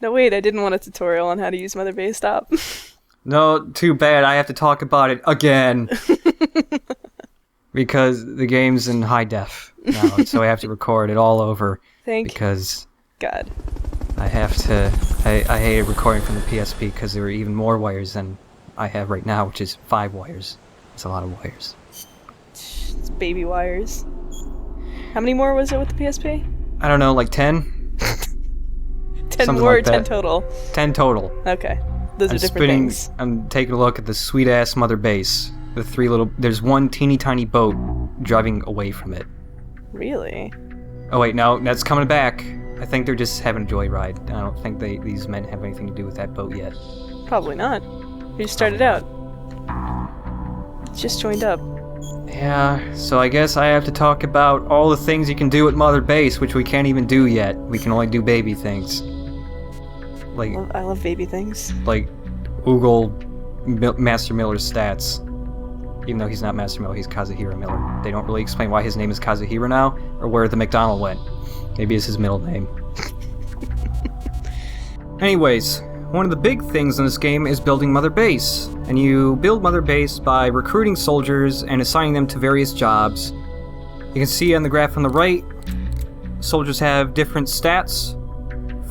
No, wait, I didn't want a tutorial on how to use Mother Base. Stop. No, too bad. I have to talk about it again. Because the game's in high def now, so I have to record it all over. Because God. I have to... I hated recording from the PSP because there were even more wires than I have right now, which is 5 wires. It's a lot of wires. It's baby wires. How many more was it with the PSP? I don't know, like 10? 10 Something more like or 10 that. total? 10 total. Okay. Those are different things. I'm taking a look at the sweet-ass Mother Base. The 3 little... There's one teeny tiny boat driving away from it. Really? Oh wait, no, that's coming back. I think they're just having a joyride. I don't think these men have anything to do with that boat yet. Probably not. They just started out. Just joined up. Yeah, so I guess I have to talk about all the things you can do at Mother Base, which we can't even do yet. We can only do baby things. Like I love baby things. Like Google Master Miller's stats. Even though he's not Master Miller, he's Kazuhira Miller. They don't really explain why his name is Kazuhira now, or where the McDonald went. Maybe it's his middle name. Anyways, one of the big things in this game is building Mother Base. And you build Mother Base by recruiting soldiers and assigning them to various jobs. You can see on the graph on the right, soldiers have different stats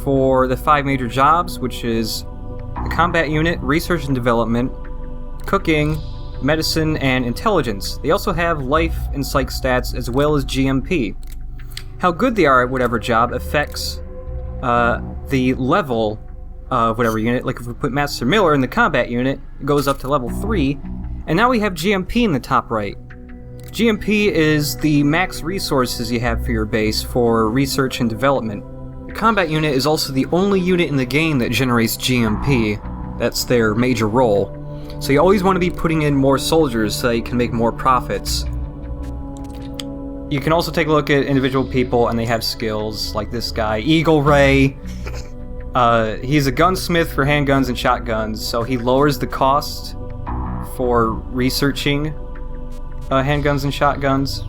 for the 5 major jobs, which is the combat unit, research and development, cooking, medicine, and intelligence. They also have life and psych stats as well as GMP. How good they are at whatever job affects the level of whatever unit. Like if we put Master Miller in the combat unit, it goes up to level 3, and now we have GMP in the top right. GMP is the max resources you have for your base for research and development. The combat unit is also the only unit in the game that generates GMP. That's their major role. So you always want to be putting in more soldiers so that you can make more profits. You can also take a look at individual people and they have skills, like this guy, Eagle Ray. He's a gunsmith for handguns and shotguns, so he lowers the cost for researching handguns and shotguns.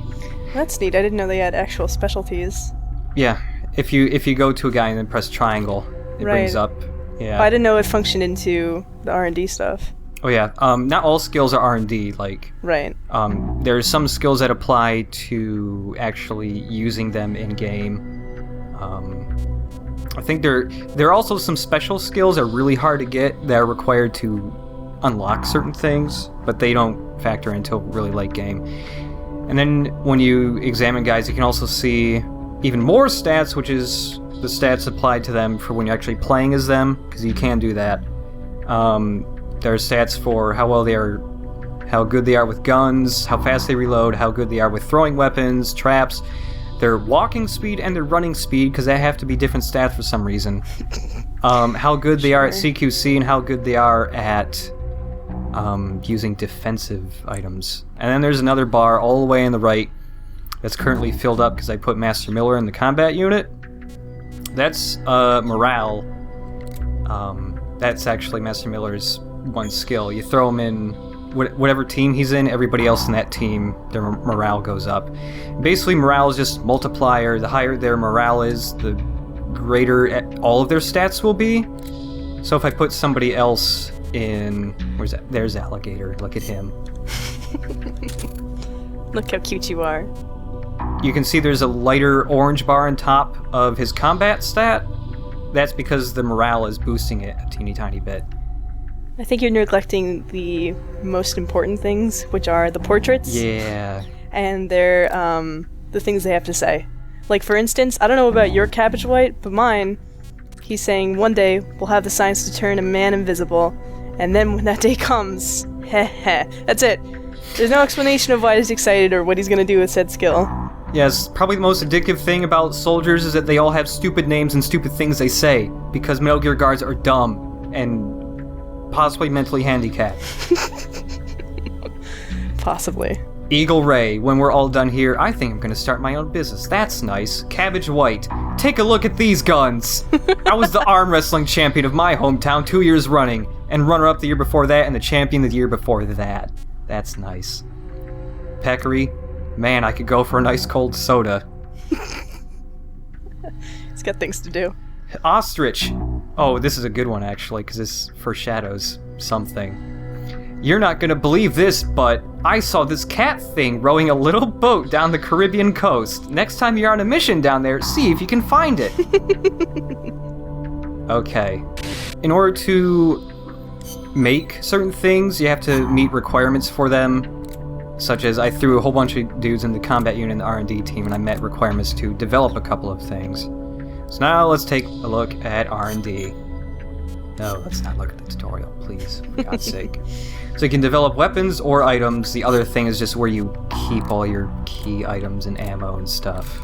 That's neat. I didn't know they had actual specialties. Yeah, if you go to a guy and then press triangle, it brings up. Yeah. I didn't know it functioned into the R&D stuff. Oh yeah, not all skills are R&D, like... Right. There are some skills that apply to actually using them in-game. I think there are also some special skills that are really hard to get that are required to unlock certain things, but they don't factor into really late game. And then when you examine guys, you can also see even more stats, which is the stats applied to them for when you're actually playing as them, because you can do that. There are stats for how well they are, how good they are with guns, how fast they reload, how good they are with throwing weapons, traps, their walking speed and their running speed, because they have to be different stats for some reason. How good they are at CQC and how good they are at using defensive items. And then there's another bar all the way on the right that's currently filled up because I put Master Miller in the combat unit. That's morale. That's actually Master Miller's one skill. You throw him in whatever team he's in, everybody else in that team, their morale goes up. Basically, morale is just multiplier. The higher their morale is, the greater all of their stats will be. So if I put somebody else in... Where's that? There's Alligator. Look at him. Look how cute you are. You can see there's a lighter orange bar on top of his combat stat. That's because the morale is boosting it a teeny tiny bit. I think you're neglecting the most important things, which are the portraits. Yeah. And their, the things they have to say. Like, for instance, I don't know about your Cabbage White, but mine, he's saying, one day, we'll have the science to turn a man invisible, and then when that day comes, heh heh. That's it. There's no explanation of why he's excited or what he's gonna do with said skill. Yes, probably the most addictive thing about soldiers is that they all have stupid names and stupid things they say, because Metal Gear guards are dumb and possibly mentally handicapped. Possibly. Eagle Ray, when we're all done here, I think I'm gonna start my own business. That's nice. Cabbage White, take a look at these guns! I was the arm wrestling champion of my hometown 2 years running, and runner-up the year before that, and the champion the year before that. That's nice. Peccary, man, I could go for a nice cold soda. He's got things to do. Ostrich, Oh, this is a good one, actually, because this foreshadows something. You're not gonna believe this, but I saw this cat thing rowing a little boat down the Caribbean coast. Next time you're on a mission down there, see if you can find it. Okay. In order to make certain things, you have to meet requirements for them, such as I threw a whole bunch of dudes in the combat unit and the R&D team, and I met requirements to develop a couple of things. So now let's take a look at R&D. No, let's not look at the tutorial, please, for God's sake. So you can develop weapons or items. The other thing is just where you keep all your key items and ammo and stuff.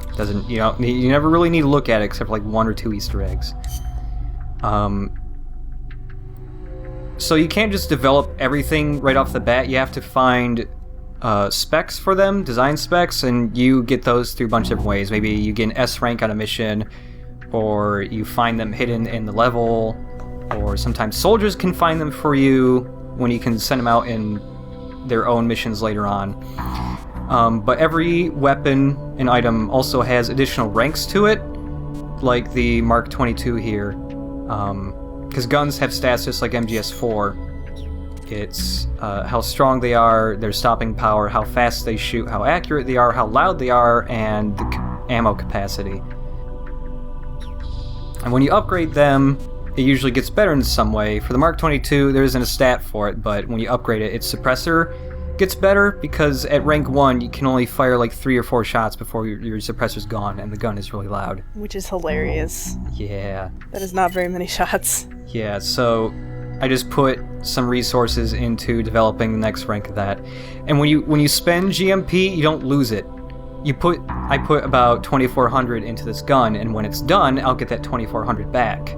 You never really need to look at it except for like 1 or 2 Easter eggs. So you can't just develop everything right off the bat. You have to find specs for them, design specs, and you get those through a bunch of different ways. Maybe you get an S rank on a mission, or you find them hidden in the level, or sometimes soldiers can find them for you when you can send them out in their own missions later on. But every weapon and item also has additional ranks to it, like the Mark 22 here. Because guns have stats just like MGS 4. It's how strong they are, their stopping power, how fast they shoot, how accurate they are, how loud they are, and the ammo capacity. And when you upgrade them, it usually gets better in some way. For the Mark 22, there isn't a stat for it, but when you upgrade it, its suppressor gets better, because at rank 1, you can only fire like 3 or 4 shots before your suppressor's gone, and the gun is really loud. Which is hilarious. Yeah. That is not very many shots. Yeah, so I just put some resources into developing the next rank of that. And when you spend GMP, you don't lose it. I put about 2,400 into this gun, and when it's done, I'll get that 2,400 back.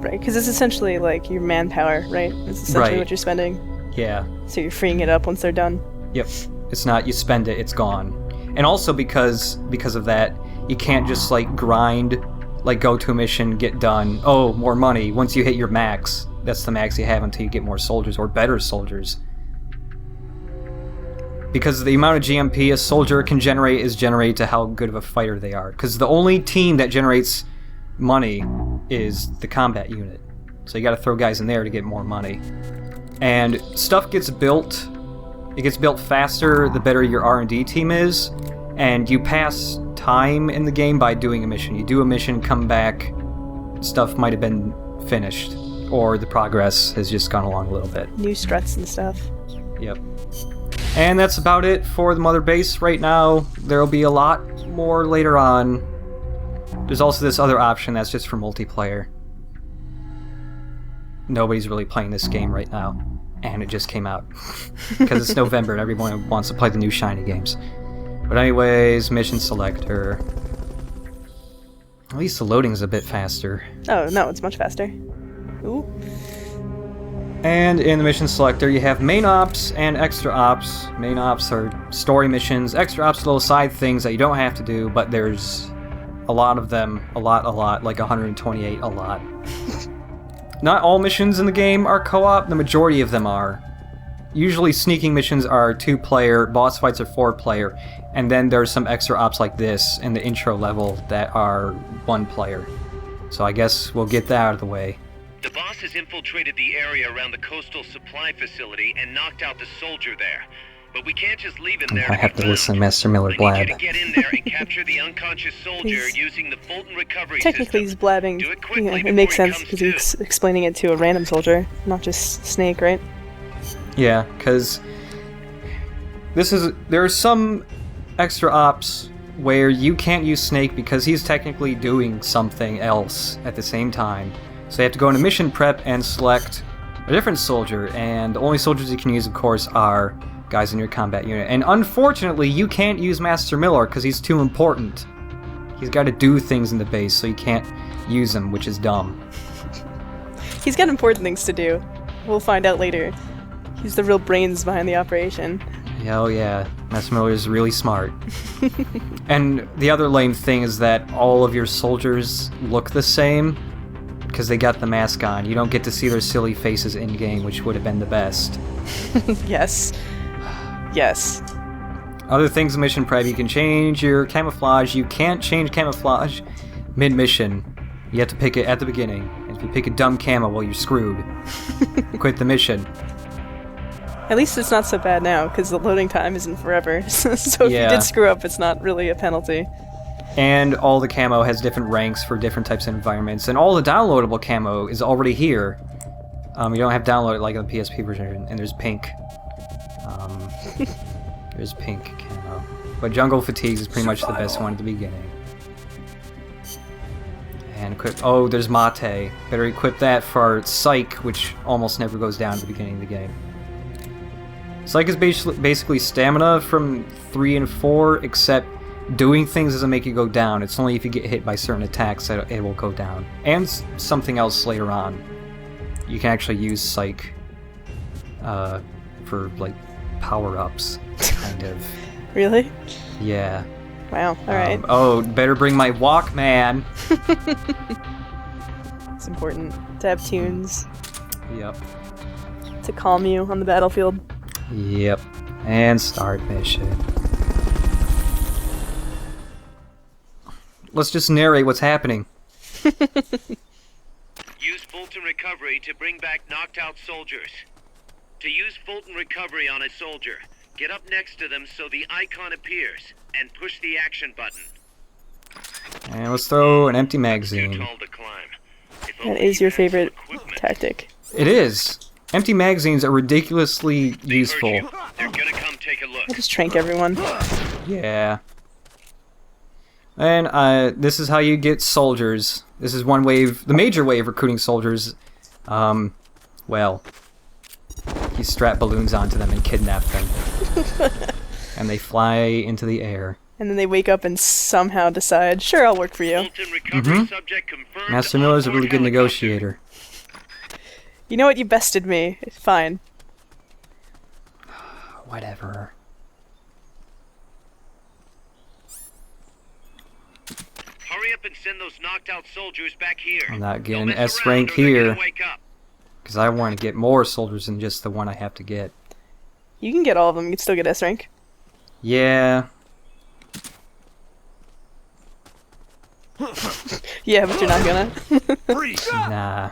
Right, because it's essentially like your manpower, right? It's essentially what you're spending. Yeah. So you're freeing it up once they're done. Yep. It's not you spend it, it's gone. And also because of that, you can't just like grind, like go to a mission, get done. Oh, more money. Once you hit your max, that's the max you have until you get more soldiers or better soldiers. Because the amount of GMP a soldier can generate is generated to how good of a fighter they are. Because the only team that generates money is the combat unit. So you gotta throw guys in there to get more money. And stuff gets built. It gets built faster the better your R&D team is. And you pass time in the game by doing a mission. You do a mission, come back, stuff might have been finished. Or the progress has just gone along a little bit. New struts and stuff. Yep. And that's about it for the mother base right now. There'll be a lot more later on. There's also this other option that's just for multiplayer. Nobody's really playing this game right now. And it just came out. Because it's November and everyone wants to play the new shiny games. But anyways, mission selector. At least the loading is a bit faster. Oh, no, it's much faster. Ooh. And in the mission selector, you have main ops and extra ops. Main ops are story missions. Extra ops are little side things that you don't have to do, but there's a lot of them. A lot, like 128, a lot. Not all missions in the game are co-op, the majority of them are. Usually sneaking missions are 2-player, boss fights are 4-player, and then there's some extra ops like this in the intro level that are 1-player. So I guess we'll get that out of the way. The boss has infiltrated the area around the coastal supply facility and knocked out the soldier there. But we can't just leave him there. I have to listen to Master Miller blab. I need you to get in there and capture the unconscious soldier using the Fulton recovery Technically, he's blabbing. Do it quickly it makes sense because he's explaining it to a random soldier, not just Snake, right? Yeah, because there are some extra ops where you can't use Snake because he's technically doing something else at the same time. So you have to go into mission prep and select a different soldier, and the only soldiers you can use, of course, are guys in your combat unit. And unfortunately, you can't use Master Miller because he's too important. He's got to do things in the base, so you can't use him, which is dumb. He's got important things to do. We'll find out later. He's the real brains behind the operation. Oh yeah, Master Miller is really smart. And the other lame thing is that all of your soldiers look the same because they got the mask on. You don't get to see their silly faces in-game, which would have been the best. Yes. Yes. Other things in mission prep, you can change your camouflage. You can't change camouflage mid-mission. You have to pick it at the beginning. And if you pick a dumb camo, well, you're screwed. Quit the mission. At least it's not so bad now, because the loading time isn't forever. So if you did screw up, it's not really a penalty. And all the camo has different ranks for different types of environments, and all the downloadable camo is already here. You don't have to download it like on the PSP version, and there's pink. There's pink camo. But Jungle Fatigues is pretty much the best one at the beginning. And equip. Oh, there's Mate. Better equip that for Psych, which almost never goes down at the beginning of the game. Psych is basically stamina from 3 and 4, except doing things doesn't make you go down. It's only if you get hit by certain attacks that it will go down. And something else later on. You can actually use Psych for, like, power-ups, kind of. Really? Yeah. Wow, alright. Oh, better bring my Walkman! It's important to have tunes. Yep. To calm you on the battlefield. Yep. And start mission. Let's just narrate what's happening. Use Fulton Recovery to bring back knocked out soldiers. To use Fulton Recovery on a soldier, get up next to them so the icon appears, and push the action button. And let's throw an empty Too magazine. tall to climb. If That only is you your had favorite some equipment. tactic. It is. Empty magazines are ridiculously They heard useful. you. They're gonna come take a look. I just trank everyone. Yeah. And this is how you get soldiers. This is one way of, the major way of recruiting soldiers. Well, you strap balloons onto them and kidnap them. And they fly into the air. And then they wake up and somehow decide, sure, I'll work for you. Fulton Recovery subject confirmed. Master Miller's a on board really good helicopter. negotiator. You know what? You bested me. It's fine. Whatever. Hurry up and send those knocked out soldiers back here. I'm not Don't getting mess S around rank or they're gonna here. wake up. Because I want to get more soldiers than just the one I have to get. You can get all of them. You can still get S rank. Yeah. Yeah, but you're not gonna. Nah.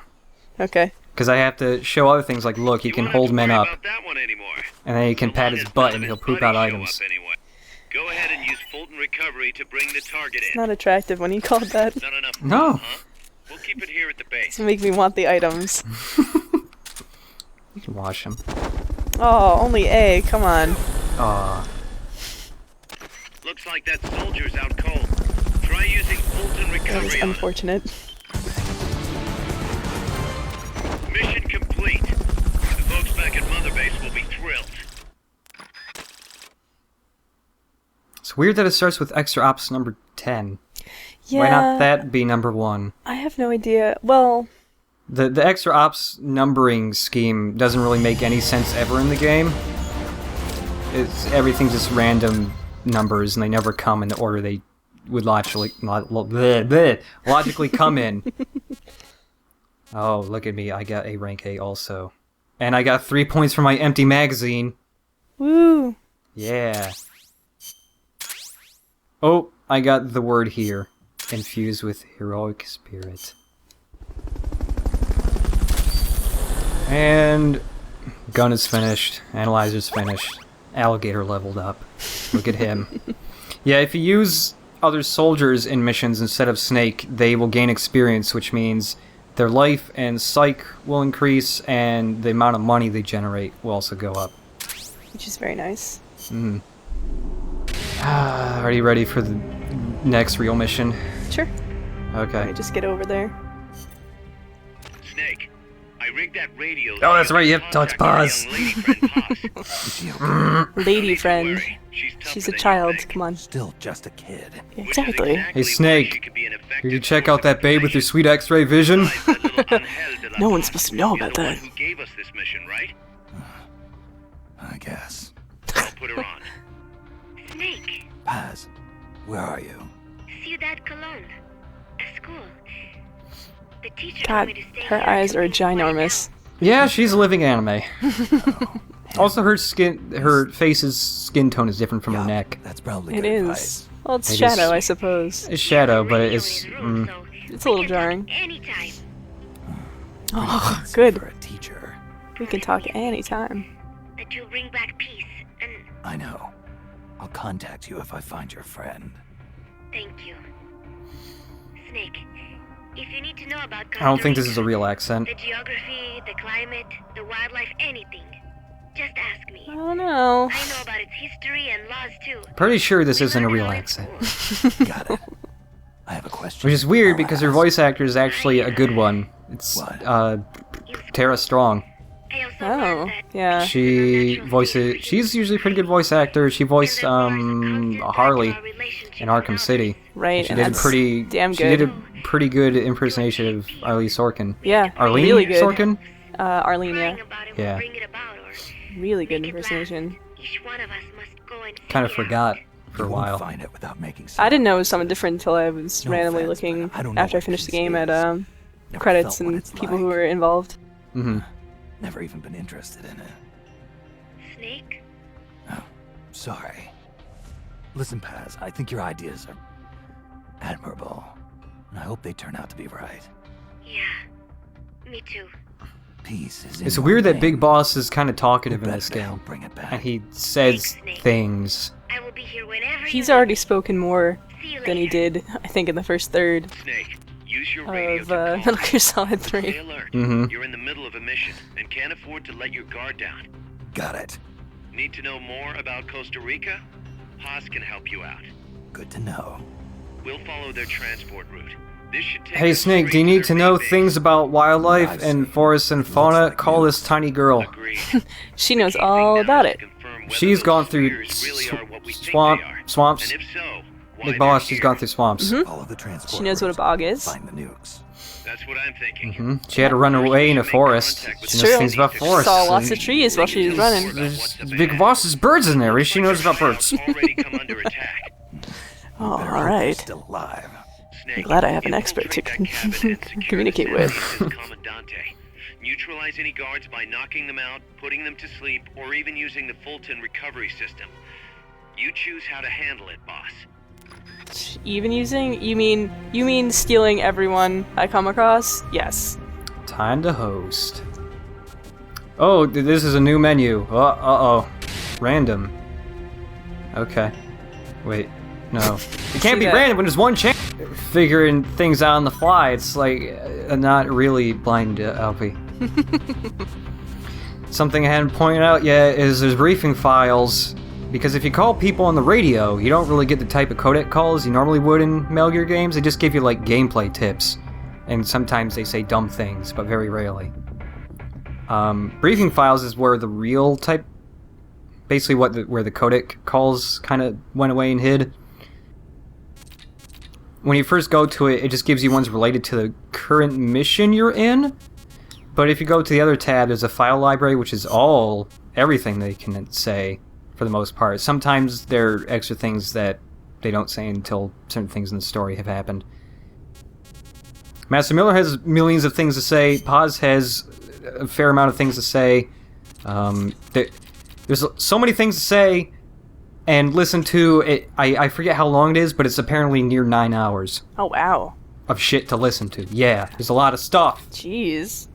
Okay. Because I have to show other things like, look, he You can won't have hold to men worry up. about that one anymore. And then he can So pat long his as butt none and of he'll his poop out buddies show items. up anyway. Go ahead and use Fulton Recovery to bring the target in. Not attractive when you called that. Not enough No. room, huh? We'll keep it here at the base. To make me want the items. You can wash him. Oh, only A. Come on. Aw. Looks like that soldier's out cold. Try using Fulton That was Recovery on him. unfortunate. Mission complete. The folks back at Mother Base will be thrilled. It's weird that it starts with extra ops number 10. Yeah. Why not that be number 1? I have no idea. Well, The extra ops numbering scheme doesn't really make any sense ever in the game. Everything's just random numbers, and they never come in the order they would logically come in. Oh, look at me! I got a rank A also, and I got 3 points for my empty magazine. woo. Yeah. Oh, I got the word here, infused with heroic spirit. And gun is finished, analyzer's finished, alligator leveled up. Look at him. Yeah, if you use other soldiers in missions instead of Snake, they will gain experience, which means their life and psych will increase, and the amount of money they generate will also go up. Which is very nice. Are you ready for the next real mission? Sure. Let Okay. me just get over there. Snake, I rigged that radio. Oh, that's right, you have to Contact pause. our young lady friend, Paz. Lady Don't need to friend. worry. tougher She's a than you child. think. Come on. Still just a kid. Which is Exactly. Hey, why Snake. she could be an effective Did you check source out that of babe with your information. sweet X-ray vision? Besides that little Angel de la No one's Paz. supposed to know You're about the one that. who gave us this mission, right? I guess. I'll put her on. Snake, Paz, where are you? Ciudad Colon, a school. The teacher God, told me to stay her here eyes until are we find ginormous. out. Yeah, she's a living anime. Also, her face's skin tone is different from her neck. That's probably It good is. advice. Well, it's It is. Shadow, I suppose. It's shadow, but Radio it's in the room, so it's a little We can talk jarring. anytime. Oh, good. For a teacher. We can talk anytime. That you'll bring back peace, and I know. I'll contact you if I find your friend. thank you. Snake, if you need to know about I don't think Costa this is a real accent. Rica, the geography, the climate, the wildlife, anything, just ask me. I don't know. I know about its history and laws too. Pretty sure this We isn't a learned it real all in accent. school. Got it. I have a question. Which is weird I'll because her ask. voice actor is actually a good one. It's, What? Tara Strong. I also Oh, learned that yeah. She's usually a pretty good voice actor. She voiced, Harley in Arkham City. Right, She and did a that's pretty, damn she did good. a pretty good impersonation of Arlie Sorkin. Yeah, Arlene really good. Sorkin? Arlene, yeah. Crying about it Yeah. will bring it about, or Really good make it last. impersonation. Each one of us must go and Kind of figure forgot out. for a You won't while. find it without making I didn't know it was something different until I was No randomly offense, but looking I don't know after I what finished the peace game at is. Never credits felt what and it's people who like. were involved. Mm-hmm. Never even been interested in it. Snake? Oh, sorry. Listen, Paz, I think your ideas are admirable. And I hope they turn out to be right. Yeah, me too. Peace is in It's your weird that name. Big Boss is kind of talkative Who in better this to game. help bring it back? And he says things. I will be here whenever He's you already spoken more need. See you than he later. did, I think, in the first third Snake, use your radio of to call Metal me. Gear Solid Stay 3. alert. Mhm. You're in the middle of a mission and can't afford to let your guard down. Got it. Need to know more about Costa Rica? Haas can help you out. Good to know. We'll follow their transport route. This should take Hey us Snake, do straight you need their to know main base. things about wildlife and forests and fauna? Call this tiny girl. Agreed. She knows The key all thing now about is it. to confirm whether She's those gone through spheres really are what we think swamp, they are. swamps. And if so, why Big they're Boss, she's here. gone through swamps. Follow the transport. She knows what a route. bog is. Find the nukes. That's what I'm thinking. She had to run away in a Make forest. contact with She It's knows true. things about forests. Saw lots of trees while she was running. There's Big Boss's birds in there. What does she knows about birds? Already come under attack. Oh, Better hope they're alright. Still alive. Snake, glad I have an expert to infiltrate that cabin and secure communicate the with. San Luis Commandante. Neutralize any guards by knocking them out, putting them to sleep, or even using the Fulton recovery system. You choose how to handle it, boss. Even using? You mean stealing everyone I come across? Yes. Time to host. Oh, this is a new menu. Uh-oh. Random. Okay. Wait. No. It can't be that. random when there's one chance. Figuring things out on the fly. It's like not really blind LP. Something I hadn't pointed out yet is there's briefing files. Because if you call people on the radio, you don't really get the type of codec calls you normally would in Metal Gear games. They just give you like gameplay tips. And sometimes they say dumb things, but very rarely. Briefing files is where the real type... Basically where the codec calls kind of went away and hid. When you first go to it, it just gives you ones related to the current mission you're in. But if you go to the other tab, there's a file library, which is everything they can say, for the most part. Sometimes there are extra things that they don't say until certain things in the story have happened. Master Miller has millions of things to say. Paz has a fair amount of things to say. There's so many things to say and listen to. I forget how long it is, but it's apparently near 9 hours Oh wow. of shit to listen to. Yeah, there's a lot of stuff. Jeez.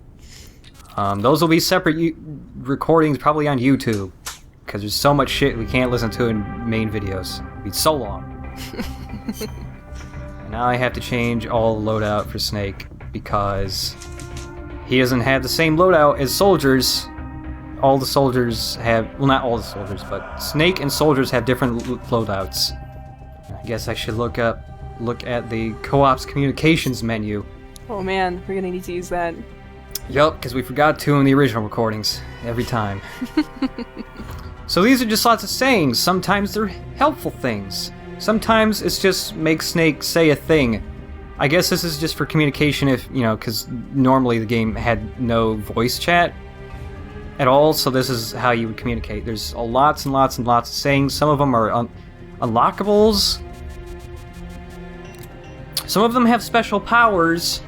Those will be separate recordings, probably on YouTube, because there's so much shit we can't listen to in main videos. It'd be so long. And now I have to change all the loadout for Snake, because he doesn't have the same loadout as soldiers. All the soldiers have... Well, not all the soldiers, but Snake and soldiers have different loadouts. I guess I should look at the co-op's communications menu. Oh man, we're gonna need to use that. Yup, because we forgot to in the original recordings. Every time. So these are just lots of sayings. Sometimes they're helpful things. Sometimes it's just make Snake say a thing. I guess this is just for communication if, because normally the game had no voice chat at all, so this is how you would communicate. There's lots and lots and lots of sayings. Some of them are unlockables. Some of them have special powers.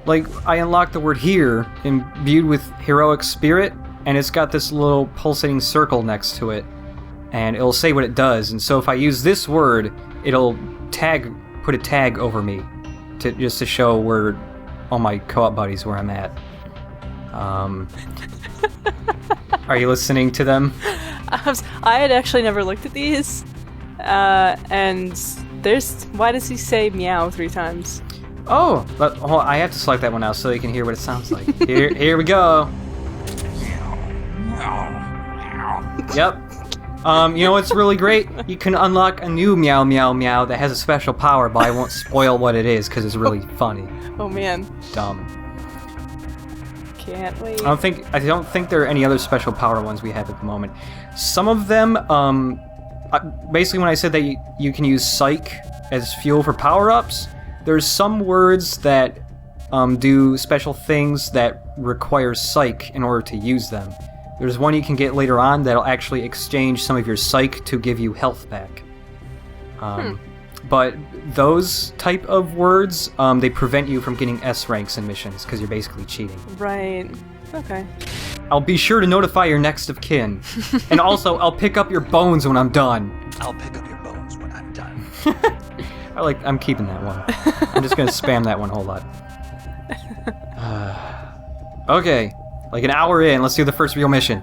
Like, I unlocked the word here, imbued with heroic spirit, and it's got this little pulsating circle next to it. And it'll say what it does, and so if I use this word, it'll put a tag over me just to show where all my co-op buddies where I'm at. Are you listening to them? I had actually never looked at these, and there's. Why does he say meow 3 times? Oh, but hold on, I have to select that one now so you can hear what it sounds like. Here we go. Yep. You know what's really great? You can unlock a new meow meow meow that has a special power, but I won't spoil what it is because it's really funny. Oh man. Dumb. Can't wait. I don't think there are any other special power ones we have at the moment. Some of them, basically when I said that you can use psych as fuel for power-ups, there's some words that do special things that require psych in order to use them. There's one you can get later on that'll actually exchange some of your psych to give you health back. But those type of words, they prevent you from getting S ranks in missions because you're basically cheating. Right. Okay. I'll be sure to notify your next of kin. And also, I'll pick up your bones when I'm done. I'll pick up your bones when I'm done. I'm keeping that one. I'm just gonna spam that one a whole lot. Okay, like an hour in, let's do the first real mission.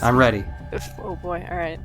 I'm ready. Oh boy, alright.